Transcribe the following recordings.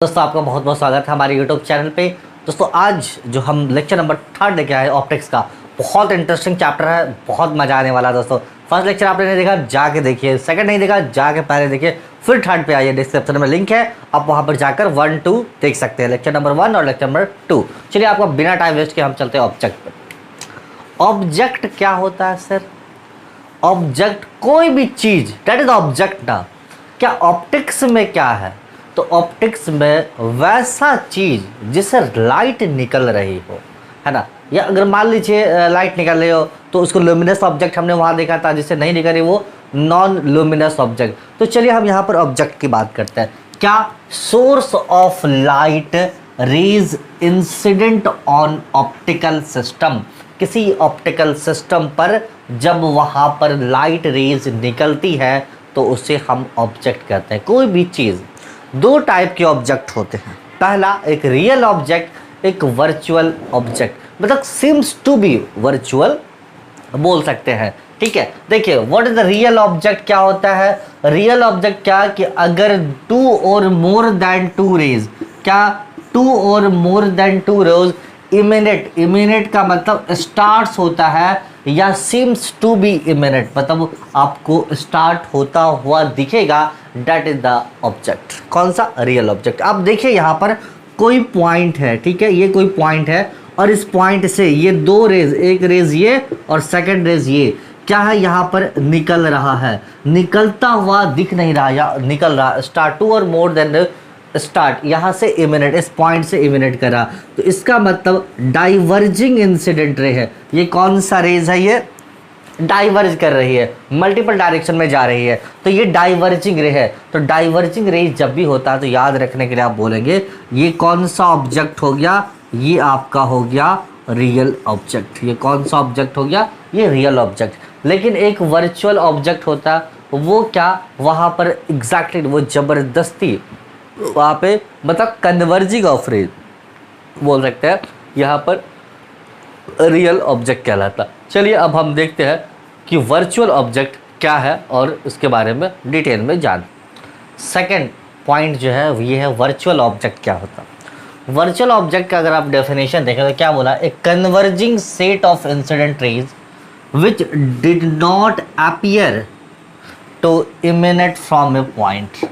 दोस्तों आपका बहुत बहुत स्वागत है हमारे YouTube चैनल पे। दोस्तों आज जो हम लेक्चर नंबर 3 लेके आए ऑप्टिक्स का, बहुत इंटरेस्टिंग चैप्टर है, बहुत मजा आने वाला है। दोस्तों फर्स्ट लेक्चर आपने नहीं देखा जाके देखिए, सेकंड नहीं देखा जाके पहले देखिए, फिर थर्ड पे आइए, डिस्क्रिप्शन में लिंक है, आप वहाँ पर जाकर 1, 2 देख सकते हैं, लेक्चर नंबर 1 और लेक्चर नंबर 2। चलिए आपका बिना टाइम वेस्ट के हम चलते हैं ऑब्जेक्ट पर। ऑब्जेक्ट क्या होता है सर? ऑब्जेक्ट कोई भी चीज, दैट इज ऑब्जेक्ट ना। क्या ऑप्टिक्स में क्या है? तो ऑप्टिक्स में वैसा चीज जिससे लाइट निकल रही हो, है ना। या अगर मान लीजिए लाइट निकल रही हो तो उसको लुमिनस ऑब्जेक्ट हमने वहां देखा था, जिससे नहीं निकल रही वो नॉन लुमिनस ऑब्जेक्ट। तो चलिए हम यहाँ पर ऑब्जेक्ट की बात करते हैं। क्या source of light rays incident on optical system, किसी ऑप्टिकल सिस्टम पर जब वहां पर लाइट रेज निकलती है तो उसे हम ऑब्जेक्ट कहते हैं। कोई भी चीज, दो टाइप के ऑब्जेक्ट होते हैं, पहला एक रियल ऑब्जेक्ट, एक वर्चुअल ऑब्जेक्ट। मतलब सिम्स टू बी वर्चुअल बोल सकते हैं, ठीक है। देखिए what is the real object, क्या होता है रियल ऑब्जेक्ट? क्या कि अगर 2 और मोर देन 2 रेज, क्या 2 और मोर देन 2 रेज इमिनेट, इमिनेट का मतलब स्टार्ट्स होता है, या सीम्स टू बी इमिनेट मतलब आपको स्टार्ट होता हुआ दिखेगा, दैट इज द ऑब्जेक्ट। कौन सा? Real object. अब देखिए यहाँ पर कोई पॉइंट है, ठीक है, ये कोई पॉइंट है और इस पॉइंट से ये 2 रेज, एक रेज ये और सेकंड रेज ये, क्या है यहाँ पर निकल रहा है, निकलता हुआ दिख नहीं रहा या निकल रहा। स्टार्ट 2 और मोर देन स्टार्ट, यहाँ से इमिनेट, इस पॉइंट से इमिनेट करा, तो इसका मतलब डाइवर्जिंग इंसिडेंट रे है। ये कौन सा रेज है? ये डाइवर्ज कर रही है, मल्टीपल डायरेक्शन में जा रही है, तो ये डाइवर्जिंग रे है। तो डाइवर्जिंग रे जब भी होता है तो याद रखने के लिए आप बोलेंगे ये कौन सा ऑब्जेक्ट हो गया? ये आपका हो गया रियल ऑब्जेक्ट। ये कौन सा ऑब्जेक्ट हो गया? ये रियल ऑब्जेक्ट। लेकिन एक वर्चुअल ऑब्जेक्ट होता है, वो क्या, वहाँ पर एग्जैक्टली वो जबरदस्ती वहाँ पे मतलब कन्वर्जिंग ऑफ रेज बोल सकते हैं, यहाँ पर रियल ऑब्जेक्ट कहलाता। चलिए अब हम देखते हैं कि वर्चुअल ऑब्जेक्ट क्या है और उसके बारे में डिटेल में जान। सेकंड पॉइंट जो है ये है वर्चुअल ऑब्जेक्ट क्या होता है। वर्चुअल ऑब्जेक्ट का अगर आप डेफिनेशन देखें तो क्या बोला? A converging set of incident rays which did not appear to emanate from a point.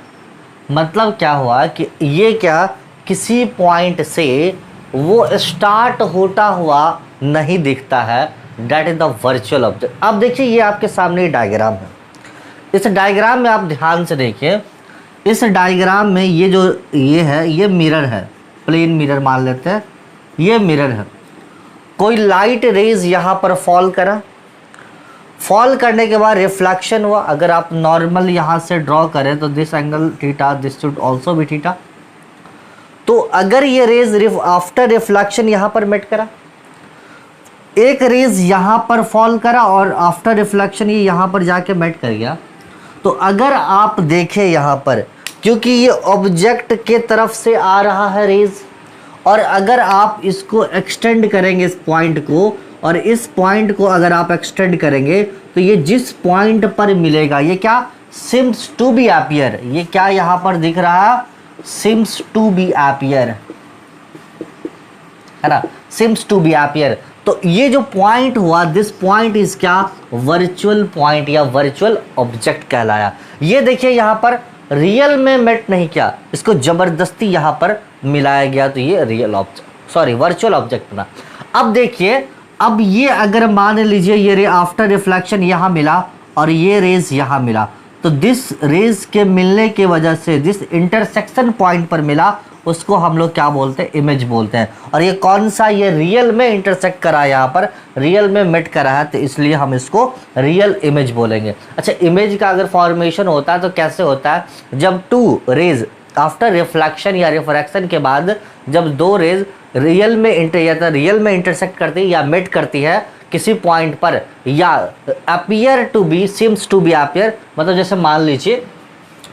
मतलब क्या हुआ कि ये क्या, किसी पॉइंट से वो स्टार्ट होता हुआ नहीं दिखता है, that is the virtual object. अब देखिए ये आपके सामने डायग्राम है, इस डायग्राम में आप ध्यान से देखिए, इस डायग्राम में ये जो ये है, ये मिरर है, प्लेन मिरर मान लेते हैं, ये मिरर है। कोई लाइट रेज यहाँ पर फॉल करा, फॉल करने के बाद रिफ्लेक्शन हुआ। अगर आप नॉर्मल यहाँ से ड्रॉ करें तो this angle theta, this should also be theta. तो अगर ये रेज आफ्टर रिफ्लेक्शन यहाँ पर मेट करा, एक रेज यहाँ पर फॉल करा और आफ्टर रिफ्लेक्शन ये यहाँ पर जाके मेट कर गया, तो अगर आप देखें यहाँ पर, क्योंकि ये ऑब्जेक्ट के तरफ से आ रहा है रेज, और अगर आप इसको एक्सटेंड करेंगे इस पॉइंट को, और इस पॉइंट को अगर आप एक्सटेंड करेंगे तो ये जिस पॉइंट पर मिलेगा, ये क्या, सिम्स टू बी अपीयर, ये क्या यहाँ पर दिख रहा है, सिम्स टू बी अपीयर, है ना, सिम्स टू बी अपीयर। तो ये जो पॉइंट हुआ, दिस पॉइंट इज क्या, वर्चुअल पॉइंट या वर्चुअल ऑब्जेक्ट कहलाया। ये देखिए यहाँ पर रियल में मेट नहीं किया, इसको जबरदस्ती यहाँ पर मिलाया गया, तो ये real object, sorry virtual object बना। अब देखिए, अब ये अगर मान लीजिए ये रे आफ्टर रिफ्लेक्शन यहाँ मिला और ये रेज यहाँ मिला, तो दिस रेज के मिलने की वजह से दिस इंटरसेक्शन पॉइंट पर मिला, उसको हम लोग क्या बोलते हैं, इमेज बोलते हैं। और ये कौन सा, ये रियल में इंटरसेक्ट करा है, यहाँ पर रियल में मेट करा है, तो इसलिए हम इसको रियल इमेज बोलेंगे। अच्छा, इमेज का अगर फॉर्मेशन होता है तो कैसे होता है, जब 2 रेज आफ्टर रिफ्लेक्शन या रिफ्रैक्शन के बाद जब 2 रेज रियल में इंटरसेक्ट करती है या मेट करती है किसी पॉइंट पर, या appear to be, seems to be appear, मतलब जैसे मान लीजिए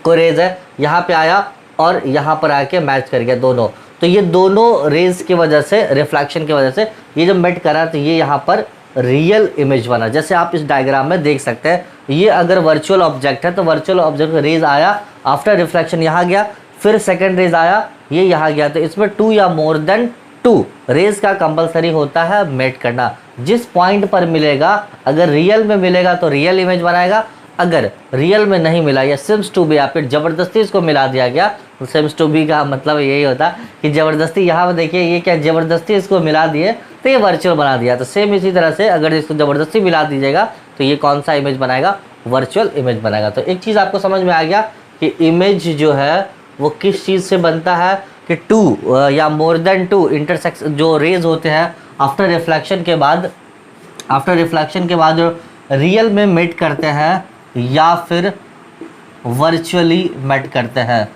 कोई रेज है यहाँ पे आया और यहाँ पर आके मैच कर गया दोनों, तो ये दोनों रेज की वजह से, रिफ्लेक्शन की वजह से ये जब मेट करा तो ये यहाँ पर रियल इमेज बना। जैसे आप इस डायग्राम में देख सकते हैं, ये अगर वर्चुअल ऑब्जेक्ट है तो वर्चुअल ऑब्जेक्ट रेज आया, आफ्टर रिफ्लेक्शन यहाँ गया, फिर सेकंड रेज आया, ये यहाँ गया, तो इसमें 2 या मोर देन 2 रेज का कंपलसरी होता है मेट करना। जिस पॉइंट पर मिलेगा, अगर रियल में मिलेगा तो रियल इमेज बनाएगा, अगर रियल में नहीं मिला या सिम्स टू बी या फिर ज़बरदस्ती इसको मिला दिया गया, तो सिम्स टू बी का मतलब यही होता कि ज़बरदस्ती, यहाँ पर देखिए ये क्या ज़बरदस्ती इसको मिला दिए तो ये वर्चुअल बना दिया। तो सेम इसी तरह से अगर इसको ज़बरदस्ती मिला दीजिएगा तो ये कौन सा इमेज बनाएगा, वर्चुअल इमेज बनाएगा। तो एक चीज़ आपको समझ में आ गया कि इमेज जो है वो किस चीज़ से बनता है कि 2 या मोर देन 2 इंटरसेक्स जो रेज होते हैं आफ्टर रिफ्लेक्शन के बाद जो रियल में मेट करते हैं या फिर वर्चुअली मेट करते हैं,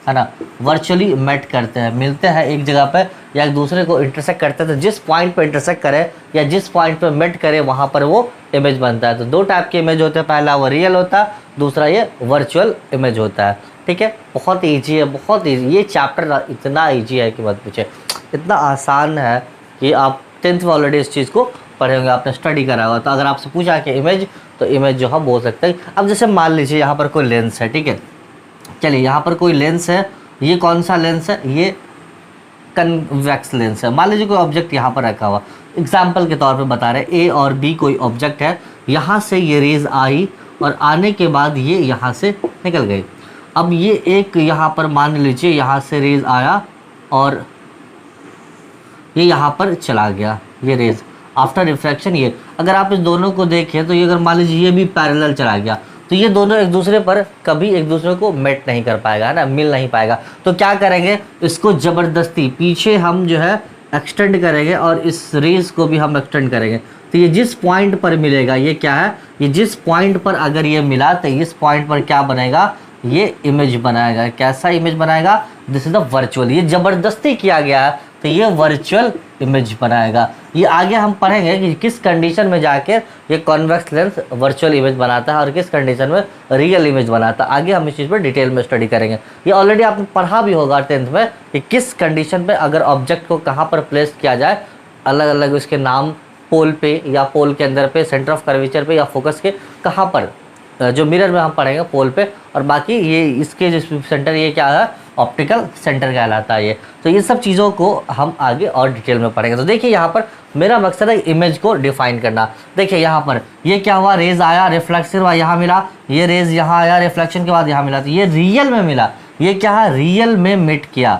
है ना, वर्चुअली मेट करते हैं, मिलते हैं एक जगह पे या एक दूसरे को इंटरसेक्ट करते हैं। तो जिस पॉइंट पे इंटरसेक्ट करे या जिस पॉइंट पे मेट करे वहाँ पर वो इमेज बनता है। तो 2 टाइप के इमेज होते हैं, पहला वो रियल होता है, दूसरा ये वर्चुअल इमेज होता है। ठीक है, बहुत ईजी है, बहुत ईजी। ये चैप्टर इतना ईजी है कि मत पूछे, इतना आसान है कि आप 10th में ऑलरेडी इस चीज़ को पढ़े होंगे, आपने स्टडी करा होगा। तो अगर आपसे पूछा कि इमेज, तो इमेज जो हम बोल सकते हैं। अब जैसे मान लीजिए यहाँ पर कोई लेंस है, ठीक है, चलिए यहाँ पर कोई लेंस है, ये कौन सा लेंस है, ये कन्वेक्स लेंस है। मान लीजिए कोई ऑब्जेक्ट यहाँ पर रखा हुआ, एग्जाम्पल के तौर पे बता रहे हैं, ए और बी कोई ऑब्जेक्ट है, यहाँ से ये रेज आई और आने के बाद ये यहाँ से निकल गई। अब ये एक यहाँ पर मान लीजिए यहाँ से रेज आया और ये यहाँ पर चला गया, ये रेज आफ्टर रिफ्रैक्शन। ये अगर आप इस दोनों को देखें तो ये अगर मान लीजिए ये भी पैरेलल चला गया, तो ये दोनों एक दूसरे पर कभी एक दूसरे को मेट नहीं कर पाएगा, है ना, मिल नहीं पाएगा। तो क्या करेंगे, इसको ज़बरदस्ती पीछे हम जो है एक्सटेंड करेंगे और इस रेज को भी हम एक्सटेंड करेंगे। तो ये जिस पॉइंट पर मिलेगा, ये क्या है, ये जिस पॉइंट पर अगर ये मिला तो इस पॉइंट पर क्या बनेगा, ये इमेज बनाएगा। कैसा इमेज बनाएगा, दिस इज द वर्चुअल। ये ज़बरदस्ती किया गया है तो ये वर्चुअल इमेज बनाएगा। ये आगे हम पढ़ेंगे कि किस कंडीशन में जाके ये कॉन्वेक्स लेंस वर्चुअल इमेज बनाता है और किस कंडीशन में रियल इमेज बनाता है। आगे हम इस चीज़ पर डिटेल में स्टडी करेंगे। ये ऑलरेडी आपने पढ़ा भी होगा 10th में कि किस कंडीशन पे अगर ऑब्जेक्ट को कहाँ पर प्लेस किया जाए, अलग अलग उसके नाम, पोल पे या पोल के अंदर पे, सेंटर ऑफ कर्वेचर पे या फोकस के कहाँ पर, जो मिरर में हम पढ़ेंगे पोल पे, और बाकी ये इसके जो सेंटर ये क्या है, ऑप्टिकल सेंटर कहलाता है ये। तो ये सब चीज़ों को हम आगे और डिटेल में पढ़ेंगे। तो देखिए यहाँ पर मेरा मकसद है इमेज को डिफाइन करना। देखिए यहाँ पर ये क्या हुआ, रेज आया, रिफ्लेक्शन हुआ, यहाँ मिला, ये रेज यहाँ आया, रिफ्लेक्शन के बाद यहाँ मिला, तो ये रियल में मिला। ये क्या है, रियल में मेट किया,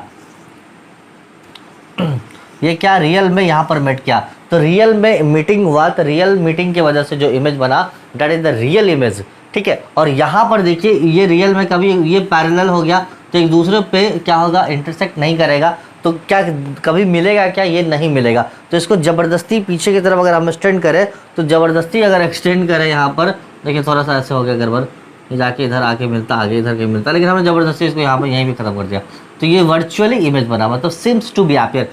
ये क्या रियल में यहाँ पर मेट किया। तो रियल में मीटिंग हुआ, तो रियल मीटिंग की वजह से जो इमेज बना that is the real image. ठीक है, और यहाँ पर देखिए ये रियल में कभी ये पैरेलल हो गया तो एक दूसरे पे क्या होगा, इंटरसेक्ट नहीं करेगा, तो क्या कभी मिलेगा क्या, ये नहीं मिलेगा। तो इसको ज़बरदस्ती पीछे की तरफ अगर हम एक्सटेंड करें, तो ज़बरदस्ती अगर एक्सटेंड करें यहाँ पर, देखिए थोड़ा सा ऐसे हो गया गड़बड़, ये जाके इधर आके मिलता, आगे इधर के मिलता, लेकिन हमने ज़बरदस्ती इसको यहाँ पर यहीं भी ख़त्म कर दिया। तो ये वर्चुअली इमेज बना, मतलब seems to be appear,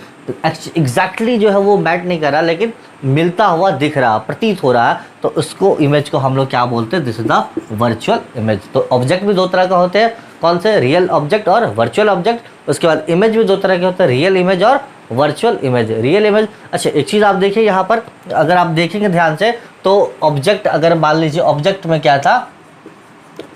exactly जो है वो मैट नहीं कर रहा, लेकिन मिलता हुआ दिख रहा, प्रतीत हो रहा है, तो उसको इमेज को हम लोग क्या बोलते हैं, this is the virtual image. तो ऑब्जेक्ट भी 2 तरह का होते हैं, कौन से, रियल ऑब्जेक्ट और वर्चुअल ऑब्जेक्ट। उसके बाद इमेज भी 2 तरह के होते हैं, रियल इमेज और वर्चुअल इमेज। रियल इमेज, अच्छा एक चीज़ आप देखिए यहाँ पर, अगर आप देखेंगे ध्यान से तो ऑब्जेक्ट, अगर मान लीजिए ऑब्जेक्ट में क्या था,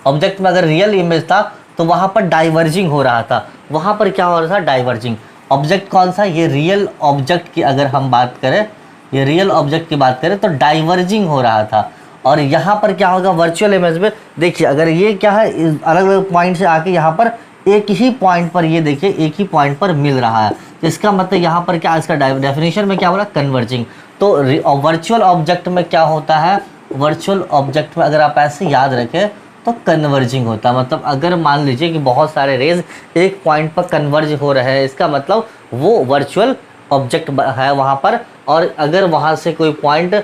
ऑब्जेक्ट में अगर रियल इमेज था तो वहाँ पर डाइवर्जिंग हो रहा था, वहाँ पर क्या हो रहा था, डाइवर्जिंग। ऑब्जेक्ट कौन सा, ये रियल ऑब्जेक्ट की अगर हम बात करें, ये रियल ऑब्जेक्ट की बात करें तो डाइवर्जिंग हो रहा था। और यहाँ पर क्या होगा, वर्चुअल इमेज में देखिए अगर ये क्या है, अलग अलग पॉइंट से आके यहाँ पर एक ही पॉइंट पर, ये देखिए एक ही पॉइंट पर मिल रहा है, तो इसका मतलब यहाँ पर क्या, इसका डेफिनेशन में क्या हो रहा है, कन्वर्जिंग। तो वर्चुअल ऑब्जेक्ट में क्या होता है, वर्चुअल ऑब्जेक्ट में अगर आप ऐसे याद रखें तो कन्वर्जिंग होता है। मतलब अगर मान लीजिए कि बहुत सारे रेज एक पॉइंट पर कन्वर्ज हो रहे हैं, इसका मतलब वो वर्चुअल ऑब्जेक्ट है वहाँ पर। और अगर वहाँ से कोई पॉइंट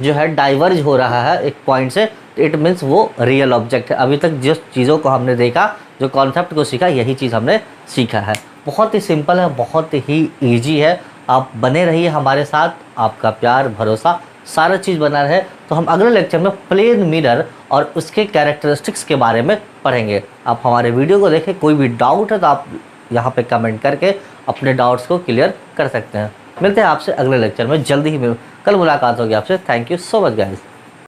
जो है डाइवर्ज हो रहा है एक पॉइंट से, इट मीन्स वो रियल ऑब्जेक्ट है। अभी तक जिस चीज़ों को हमने देखा, जो कॉन्सेप्ट को सीखा, यही चीज़ हमने सीखा है। बहुत ही सिंपल है, बहुत ही ईजी है। आप बने रहिए हमारे साथ, आपका प्यार भरोसा सारा चीज़ बना रहे। तो हम अगले लेक्चर में प्लेन मिरर और उसके कैरेक्टरिस्टिक्स के बारे में पढ़ेंगे। आप हमारे वीडियो को देखें, कोई भी डाउट है तो आप यहाँ पे कमेंट करके अपने डाउट्स को क्लियर कर सकते हैं। मिलते हैं आपसे अगले लेक्चर में, जल्दी ही कल मुलाकात होगी आपसे। Thank you so much guys.